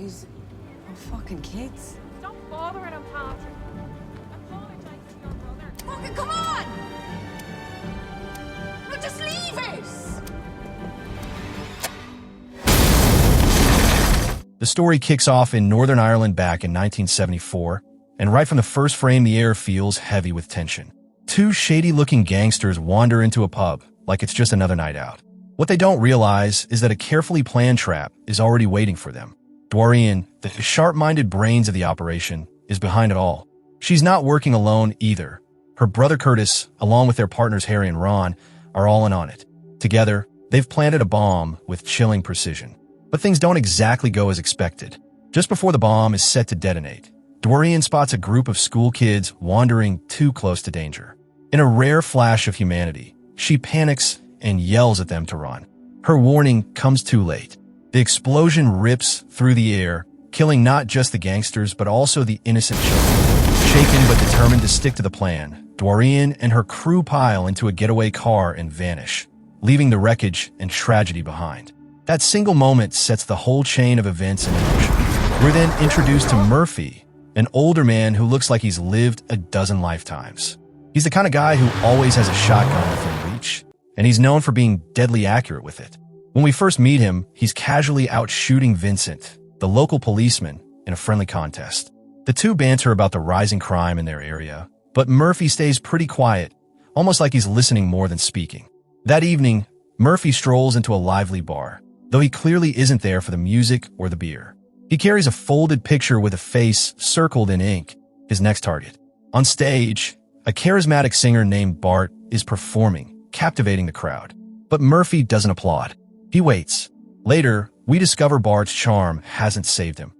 Jeez. Oh, fucking kids. Stop bothering him, Patrick. Apologize to your brother. Fucking come on! No, just leave it! The story kicks off in Northern Ireland back in 1974, and right from the first frame the air feels heavy with tension. Two shady-looking gangsters wander into a pub like it's just another night out. What they don't realize is that a carefully planned trap is already waiting for them. Dorian, the sharp-minded brains of the operation, is behind it all. She's not working alone either. Her brother Curtis, along with their partners Harry and Ron, are all in on it. Together, they've planted a bomb with chilling precision. But things don't exactly go as expected. Just before the bomb is set to detonate, Dorian spots a group of school kids wandering too close to danger. In a rare flash of humanity, she panics and yells at them to run. Her warning comes too late. The explosion rips through the air, killing not just the gangsters but also the innocent children. Shaken but determined to stick to the plan, Dorian and her crew pile into a getaway car and vanish, leaving the wreckage and tragedy behind. That single moment sets the whole chain of events in motion. We're then introduced to Murphy, an older man who looks like he's lived a dozen lifetimes. He's the kind of guy who always has a shotgun within reach, and he's known for being deadly accurate with it. When we first meet him, he's casually out shooting Vincent, the local policeman, in a friendly contest. The two banter about the rising crime in their area, but Murphy stays pretty quiet, almost like he's listening more than speaking. That evening, Murphy strolls into a lively bar, though he clearly isn't there for the music or the beer. He carries a folded picture with a face circled in ink, his next target. On stage, a charismatic singer named Bart is performing, captivating the crowd. But Murphy doesn't applaud. He waits. Later, we discover Bart's charm hasn't saved him.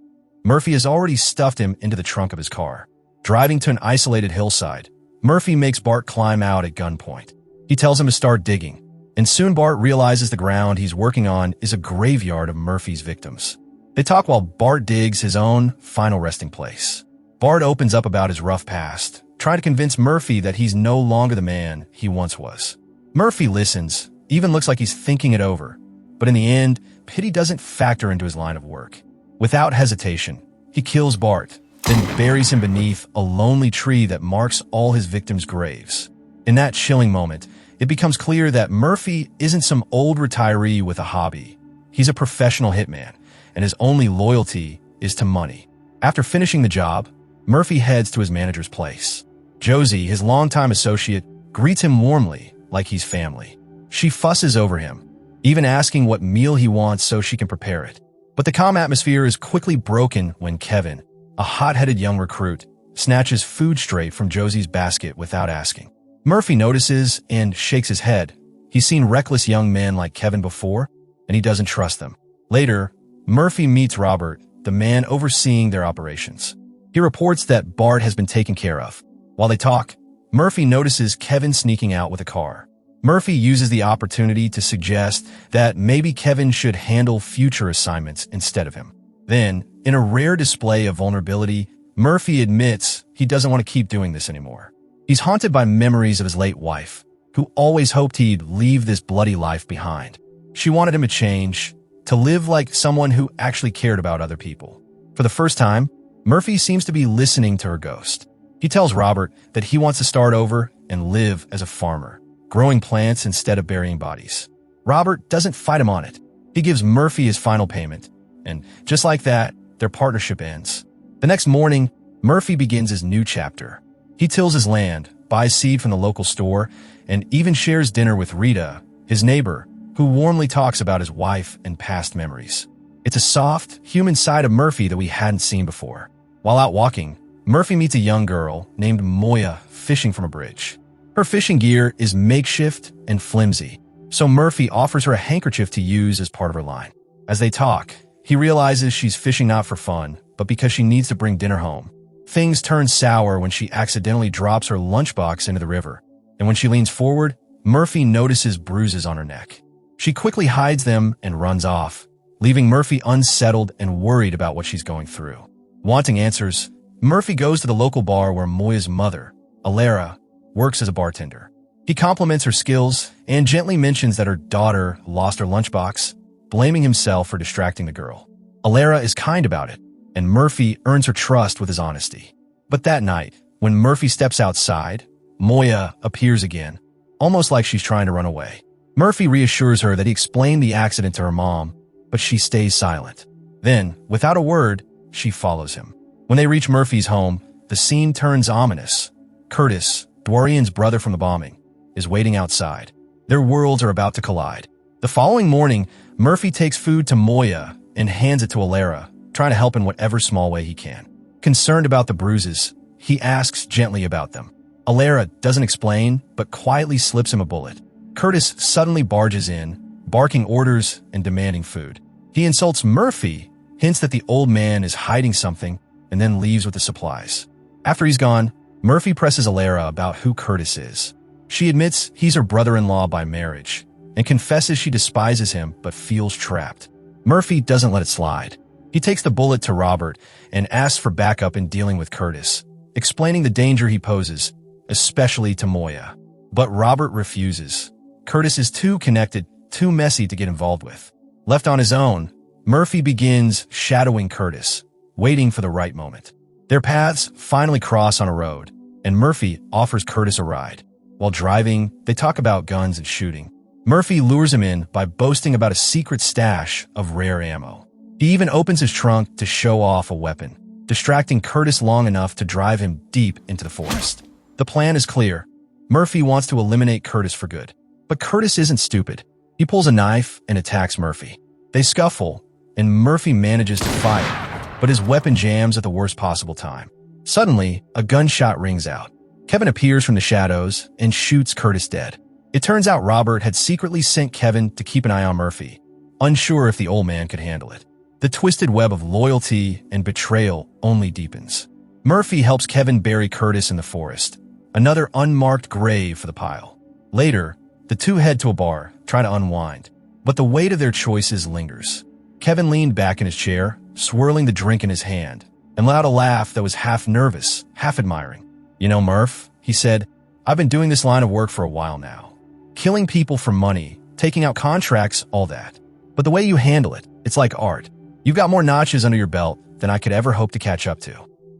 Murphy has already stuffed him into the trunk of his car. Driving to an isolated hillside, Murphy makes Bart climb out at gunpoint. He tells him to start digging, and soon Bart realizes the ground he's working on is a graveyard of Murphy's victims. They talk while Bart digs his own final resting place. Bart opens up about his rough past, trying to convince Murphy that he's no longer the man he once was. Murphy listens, even looks like he's thinking it over. But in the end, pity doesn't factor into his line of work. Without hesitation, he kills Bart, then buries him beneath a lonely tree that marks all his victims' graves. In that chilling moment, it becomes clear that Murphy isn't some old retiree with a hobby. He's a professional hitman, and his only loyalty is to money. After finishing the job, Murphy heads to his manager's place. Josie, his longtime associate, greets him warmly, like he's family. She fusses over him, even asking what meal he wants so she can prepare it. But the calm atmosphere is quickly broken when Kevin, a hot-headed young recruit, snatches food straight from Josie's basket without asking. Murphy notices and shakes his head. He's seen reckless young men like Kevin before, and he doesn't trust them. Later, Murphy meets Robert, the man overseeing their operations. He reports that Bart has been taken care of. While they talk, Murphy notices Kevin sneaking out with a car. Murphy uses the opportunity to suggest that maybe Kevin should handle future assignments instead of him. Then, in a rare display of vulnerability, Murphy admits he doesn't want to keep doing this anymore. He's haunted by memories of his late wife, who always hoped he'd leave this bloody life behind. She wanted him to change, to live like someone who actually cared about other people. For the first time, Murphy seems to be listening to her ghost. He tells Robert that he wants to start over and live as a farmer, growing plants instead of burying bodies. Robert doesn't fight him on it. He gives Murphy his final payment, and just like that, their partnership ends. The next morning, Murphy begins his new chapter. He tills his land, buys seed from the local store, and even shares dinner with Rita, his neighbor, who warmly talks about his wife and past memories. It's a soft, human side of Murphy that we hadn't seen before. While out walking, Murphy meets a young girl named Moya fishing from a bridge. Her fishing gear is makeshift and flimsy, so Murphy offers her a handkerchief to use as part of her line. As they talk, he realizes she's fishing not for fun, but because she needs to bring dinner home. Things turn sour when she accidentally drops her lunchbox into the river, and when she leans forward, Murphy notices bruises on her neck. She quickly hides them and runs off, leaving Murphy unsettled and worried about what she's going through. Wanting answers, Murphy goes to the local bar where Moya's mother, Alara, works as a bartender. He compliments her skills and gently mentions that her daughter lost her lunchbox, blaming himself for distracting the girl. Alara is kind about it, and Murphy earns her trust with his honesty. But that night, when Murphy steps outside, Moya appears again, almost like she's trying to run away. Murphy reassures her that he explained the accident to her mom, but she stays silent. Then, without a word, she follows him. When they reach Murphy's home, the scene turns ominous. Curtis, Dorian's brother from the bombing, is waiting outside. Their worlds are about to collide. The following morning, Murphy takes food to Moya and hands it to Alara, trying to help in whatever small way he can. Concerned about the bruises, he asks gently about them. Alara doesn't explain, but quietly slips him a bullet. Curtis suddenly barges in, barking orders and demanding food. He insults Murphy, hints that the old man is hiding something, and then leaves with the supplies. After he's gone, Murphy presses Alara about who Curtis is. She admits he's her brother-in-law by marriage, and confesses she despises him but feels trapped. Murphy doesn't let it slide. He takes the bullet to Robert and asks for backup in dealing with Curtis, explaining the danger he poses, especially to Moya. But Robert refuses. Curtis is too connected, too messy to get involved with. Left on his own, Murphy begins shadowing Curtis, waiting for the right moment. Their paths finally cross on a road, and Murphy offers Curtis a ride. While driving, they talk about guns and shooting. Murphy lures him in by boasting about a secret stash of rare ammo. He even opens his trunk to show off a weapon, distracting Curtis long enough to drive him deep into the forest. The plan is clear. Murphy wants to eliminate Curtis for good. But Curtis isn't stupid. He pulls a knife and attacks Murphy. They scuffle, and Murphy manages to fire, but his weapon jams at the worst possible time. Suddenly, a gunshot rings out. Kevin appears from the shadows and shoots Curtis dead. It turns out Robert had secretly sent Kevin to keep an eye on Murphy, unsure if the old man could handle it. The twisted web of loyalty and betrayal only deepens. Murphy helps Kevin bury Curtis in the forest, another unmarked grave for the pile. Later, the two head to a bar, trying to unwind, but the weight of their choices lingers. Kevin leaned back in his chair, swirling the drink in his hand, and let out a laugh that was half nervous, half admiring. "You know, Murph," he said, "I've been doing this line of work for a while now. Killing people for money, taking out contracts, all that. But the way you handle it, it's like art. You've got more notches under your belt than I could ever hope to catch up to.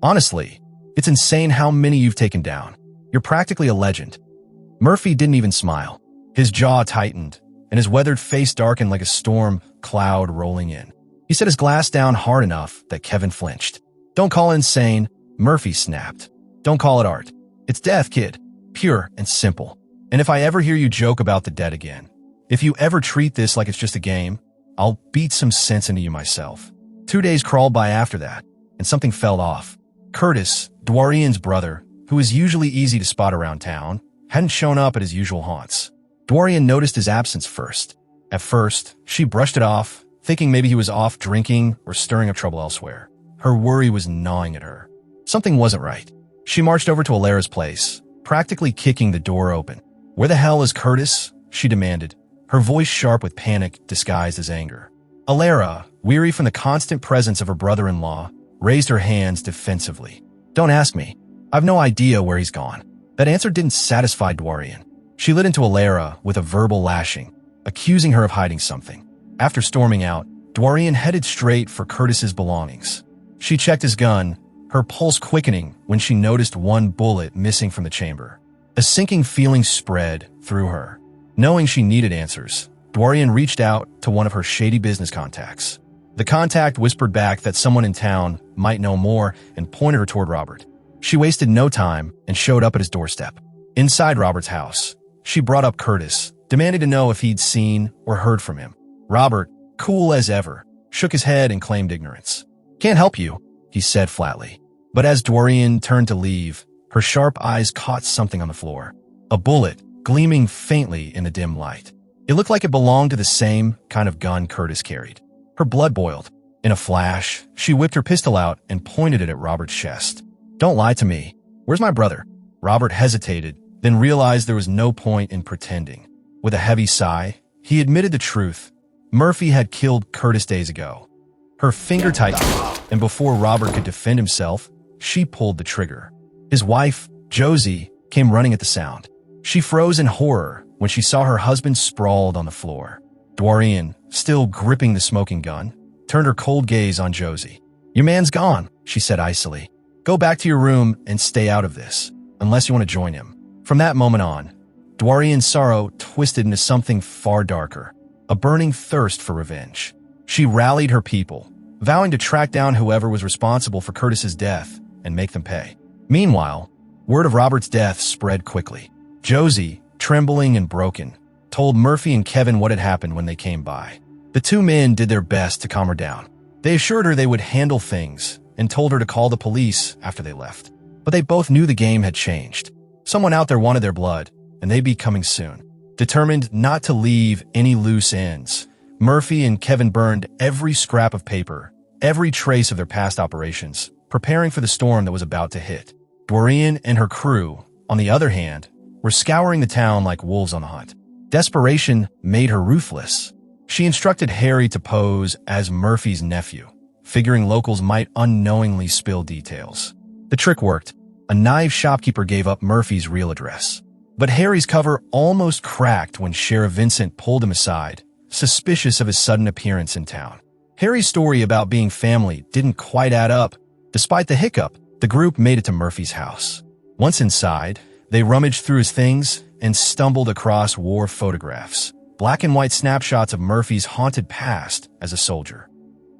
Honestly, it's insane how many you've taken down. You're practically a legend." Murphy didn't even smile. His jaw tightened, and his weathered face darkened like a storm cloud rolling in. He set his glass down hard enough that Kevin flinched. "Don't call it insane," Murphy snapped. "Don't call it art. It's death, kid. Pure and simple. And if I ever hear you joke about the dead again, if you ever treat this like it's just a game, I'll beat some sense into you myself." 2 days crawled by after that, and something fell off. Curtis, Dorian's brother, who is usually easy to spot around town, hadn't shown up at his usual haunts. Dorian noticed his absence first. At first, she brushed it off, thinking maybe he was off drinking or stirring up trouble elsewhere. Her worry was gnawing at her. Something wasn't right. She marched over to Alara's place, practically kicking the door open. "Where the hell is Curtis?" she demanded, her voice sharp with panic disguised as anger. Alara, weary from the constant presence of her brother-in-law, raised her hands defensively. "Don't ask me. I've no idea where he's gone." That answer didn't satisfy Dorian. She lit into Alara with a verbal lashing, accusing her of hiding something. After storming out, Dorian headed straight for Curtis's belongings. She checked his gun, her pulse quickening when she noticed one bullet missing from the chamber. A sinking feeling spread through her. Knowing she needed answers, Dorian reached out to one of her shady business contacts. The contact whispered back that someone in town might know more and pointed her toward Robert. She wasted no time and showed up at his doorstep. Inside Robert's house, she brought up Curtis, demanding to know if he'd seen or heard from him. Robert, cool as ever, shook his head and claimed ignorance. "Can't help you," he said flatly. But as Dorian turned to leave, her sharp eyes caught something on the floor. A bullet, gleaming faintly in the dim light. It looked like it belonged to the same kind of gun Curtis carried. Her blood boiled. In a flash, she whipped her pistol out and pointed it at Robert's chest. "Don't lie to me. Where's my brother?" Robert hesitated, then realized there was no point in pretending. With a heavy sigh, he admitted the truth. Murphy had killed Curtis days ago. Her finger tightened, and before Robert could defend himself, she pulled the trigger. His wife, Josie, came running at the sound. She froze in horror when she saw her husband sprawled on the floor. Dorian, still gripping the smoking gun, turned her cold gaze on Josie. "Your man's gone," she said icily. "Go back to your room and stay out of this, unless you want to join him." From that moment on, Dorian's sorrow twisted into something far darker, a burning thirst for revenge. She rallied her people, vowing to track down whoever was responsible for Curtis's death and make them pay. Meanwhile, word of Robert's death spread quickly. Josie, trembling and broken, told Murphy and Kevin what had happened when they came by. The two men did their best to calm her down. They assured her they would handle things and told her to call the police after they left. But they both knew the game had changed. Someone out there wanted their blood, and they'd be coming soon. Determined not to leave any loose ends, Murphy and Kevin burned every scrap of paper, every trace of their past operations, preparing for the storm that was about to hit. Dorian and her crew, on the other hand, were scouring the town like wolves on the hunt. Desperation made her ruthless. She instructed Harry to pose as Murphy's nephew, figuring locals might unknowingly spill details. The trick worked. A knife shopkeeper gave up Murphy's real address. But Harry's cover almost cracked when Sheriff Vincent pulled him aside, suspicious of his sudden appearance in town. Harry's story about being family didn't quite add up. Despite the hiccup, the group made it to Murphy's house. Once inside, they rummaged through his things and stumbled across war photographs, black and white snapshots of Murphy's haunted past as a soldier.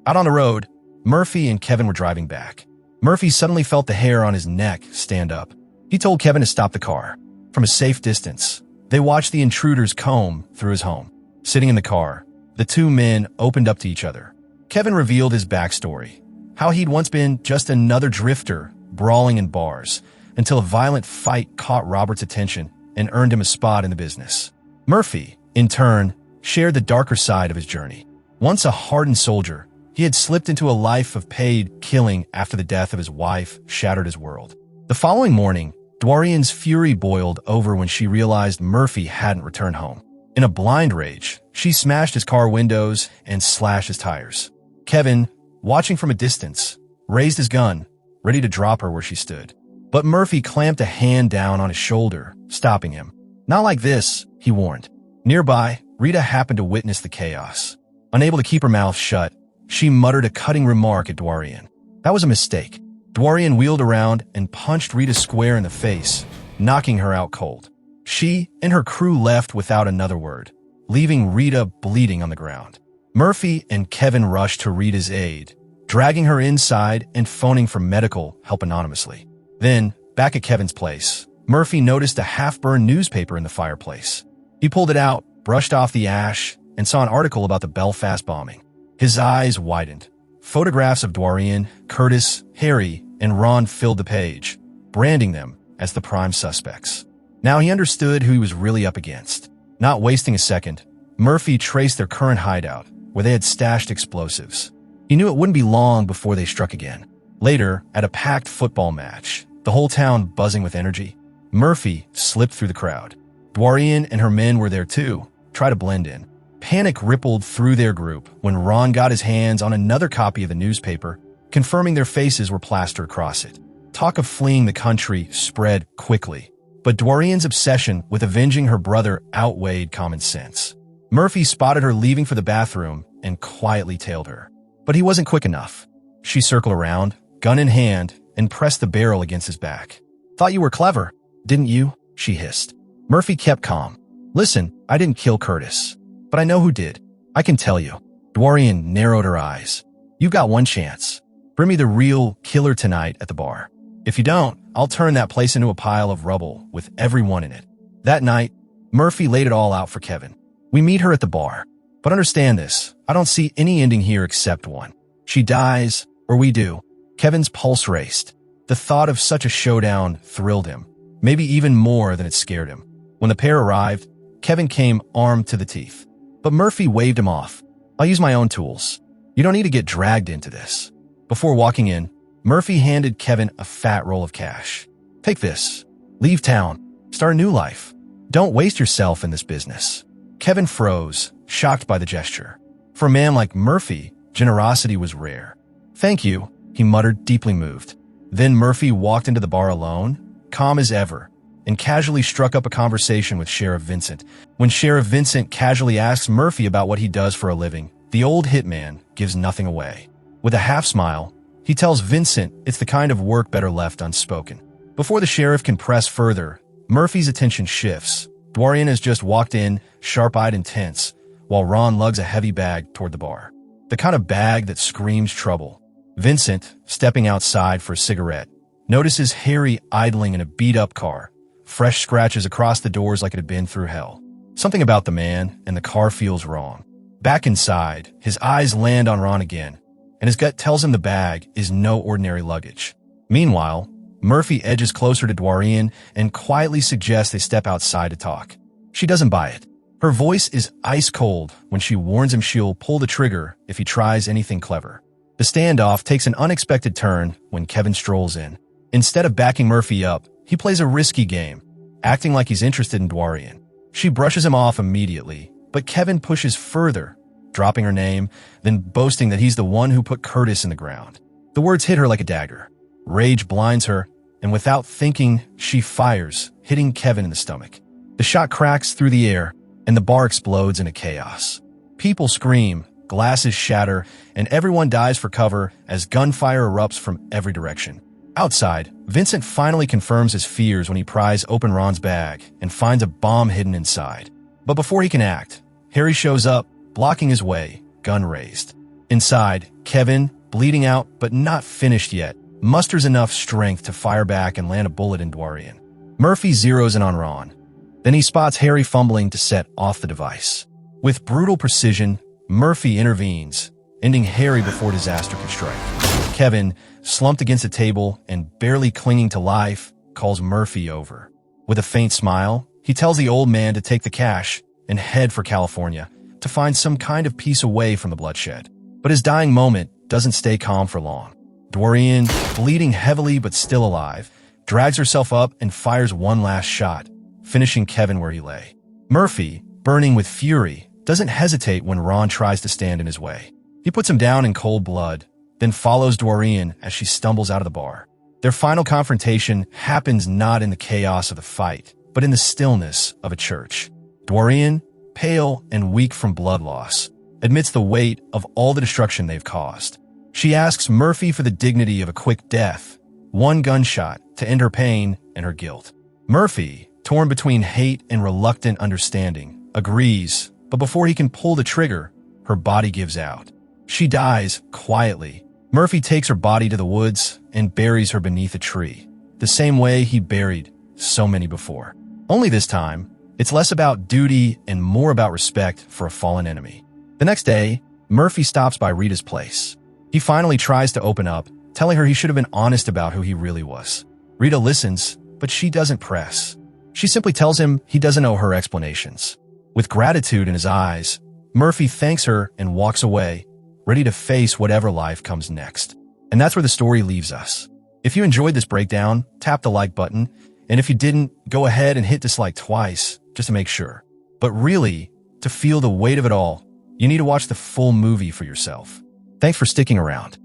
Out on the road, Murphy and Kevin were driving back. Murphy suddenly felt the hair on his neck stand up. He told Kevin to stop the car. From a safe distance, they watched the intruders comb through his home. Sitting in the car, the two men opened up to each other. Kevin revealed his backstory, how he'd once been just another drifter brawling in bars, until a violent fight caught Robert's attention and earned him a spot in the business. Murphy, in turn, shared the darker side of his journey. Once a hardened soldier, he had slipped into a life of paid killing after the death of his wife shattered his world. The following morning, Dorian's fury boiled over when she realized Murphy hadn't returned home. In a blind rage, she smashed his car windows and slashed his tires. Kevin, watching from a distance, raised his gun, ready to drop her where she stood. But Murphy clamped a hand down on his shoulder, stopping him. "Not like this," he warned. Nearby, Rita happened to witness the chaos. Unable to keep her mouth shut, she muttered a cutting remark at Dorian. That was a mistake. Dorian wheeled around and punched Rita square in the face, knocking her out cold. She and her crew left without another word, leaving Rita bleeding on the ground. Murphy and Kevin rushed to Rita's aid, dragging her inside and phoning for medical help anonymously. Then, back at Kevin's place, Murphy noticed a half-burned newspaper in the fireplace. He pulled it out, brushed off the ash, and saw an article about the Belfast bombing. His eyes widened. Photographs of Dorian, Curtis, Harry, and Ron filled the page, branding them as the prime suspects. Now he understood who he was really up against. Not wasting a second, Murphy traced their current hideout, where they had stashed explosives. He knew it wouldn't be long before they struck again. Later, at a packed football match, the whole town buzzing with energy, Murphy slipped through the crowd. Dorian and her men were there too, trying to blend in. Panic rippled through their group when Ron got his hands on another copy of the newspaper, confirming their faces were plastered across it. Talk of fleeing the country spread quickly, but Dorian's obsession with avenging her brother outweighed common sense. Murphy spotted her leaving for the bathroom and quietly tailed her. But he wasn't quick enough. She circled around, gun in hand, and pressed the barrel against his back. "Thought you were clever, didn't you?" she hissed. Murphy kept calm. "Listen, I didn't kill Curtis, but I know who did. I can tell you." Dorian narrowed her eyes. "You've got one chance. Bring me the real killer tonight at the bar. If you don't, I'll turn that place into a pile of rubble with everyone in it." That night, Murphy laid it all out for Kevin. "We meet her at the bar. But understand this, I don't see any ending here except one. She dies, or we do." Kevin's pulse raced. The thought of such a showdown thrilled him, maybe even more than it scared him. When the pair arrived, Kevin came armed to the teeth. But Murphy waved him off. "I'll use my own tools. You don't need to get dragged into this." Before walking in, Murphy handed Kevin a fat roll of cash. "Take this. Leave town. Start a new life. Don't waste yourself in this business." Kevin froze, shocked by the gesture. For a man like Murphy, generosity was rare. "Thank you," he muttered, deeply moved. Then Murphy walked into the bar alone, calm as ever, and casually struck up a conversation with Sheriff Vincent. When Sheriff Vincent casually asks Murphy about what he does for a living, the old hitman gives nothing away. With a half smile, he tells Vincent it's the kind of work better left unspoken. Before the sheriff can press further, Murphy's attention shifts. Dorian has just walked in, sharp-eyed and tense, while Ron lugs a heavy bag toward the bar. The kind of bag that screams trouble. Vincent, stepping outside for a cigarette, notices Harry idling in a beat-up car, fresh scratches across the doors like it had been through hell. Something about the man and the car feels wrong. Back inside, his eyes land on Ron again, and his gut tells him the bag is no ordinary luggage. Meanwhile, Murphy edges closer to Dorian and quietly suggests they step outside to talk. She doesn't buy it. Her voice is ice cold when she warns him she'll pull the trigger if he tries anything clever. The standoff takes an unexpected turn when Kevin strolls in. Instead of backing Murphy up, he plays a risky game, acting like he's interested in Dorian. She brushes him off immediately, but Kevin pushes further, dropping her name, then boasting that he's the one who put Curtis in the ground. The words hit her like a dagger. Rage blinds her, and without thinking, she fires, hitting Kevin in the stomach. The shot cracks through the air, and the bar explodes into chaos. People scream, glasses shatter, and everyone dives for cover as gunfire erupts from every direction. Outside, Vincent finally confirms his fears when he pries open Ron's bag and finds a bomb hidden inside. But before he can act, Harry shows up, blocking his way, gun raised. Inside, Kevin, bleeding out but not finished yet, musters enough strength to fire back and land a bullet in Dorian. Murphy zeroes in on Ron. Then he spots Harry fumbling to set off the device. With brutal precision, Murphy intervenes, ending Harry before disaster could strike. Kevin, slumped against a table and barely clinging to life, calls Murphy over. With a faint smile, he tells the old man to take the cash and head for California to find some kind of peace away from the bloodshed. But his dying moment doesn't stay calm for long. Dorian, bleeding heavily but still alive, drags herself up and fires one last shot, finishing Kevin where he lay. Murphy, burning with fury, doesn't hesitate when Ron tries to stand in his way. He puts him down in cold blood, then follows Dorian as she stumbles out of the bar. Their final confrontation happens not in the chaos of the fight, but in the stillness of a church. Dorian, pale and weak from blood loss, admits the weight of all the destruction they've caused. She asks Murphy for the dignity of a quick death, one gunshot to end her pain and her guilt. Murphy, torn between hate and reluctant understanding, agrees, but before he can pull the trigger, her body gives out. She dies quietly. Murphy takes her body to the woods and buries her beneath a tree, the same way he buried so many before. Only this time, it's less about duty and more about respect for a fallen enemy. The next day, Murphy stops by Rita's place. He finally tries to open up, telling her he should have been honest about who he really was. Rita listens, but she doesn't press. She simply tells him he doesn't owe her explanations. With gratitude in his eyes, Murphy thanks her and walks away, ready to face whatever life comes next. And that's where the story leaves us. If you enjoyed this breakdown, tap the like button, and if you didn't, go ahead and hit dislike twice, just to make sure. But really, to feel the weight of it all, you need to watch the full movie for yourself. Thanks for sticking around.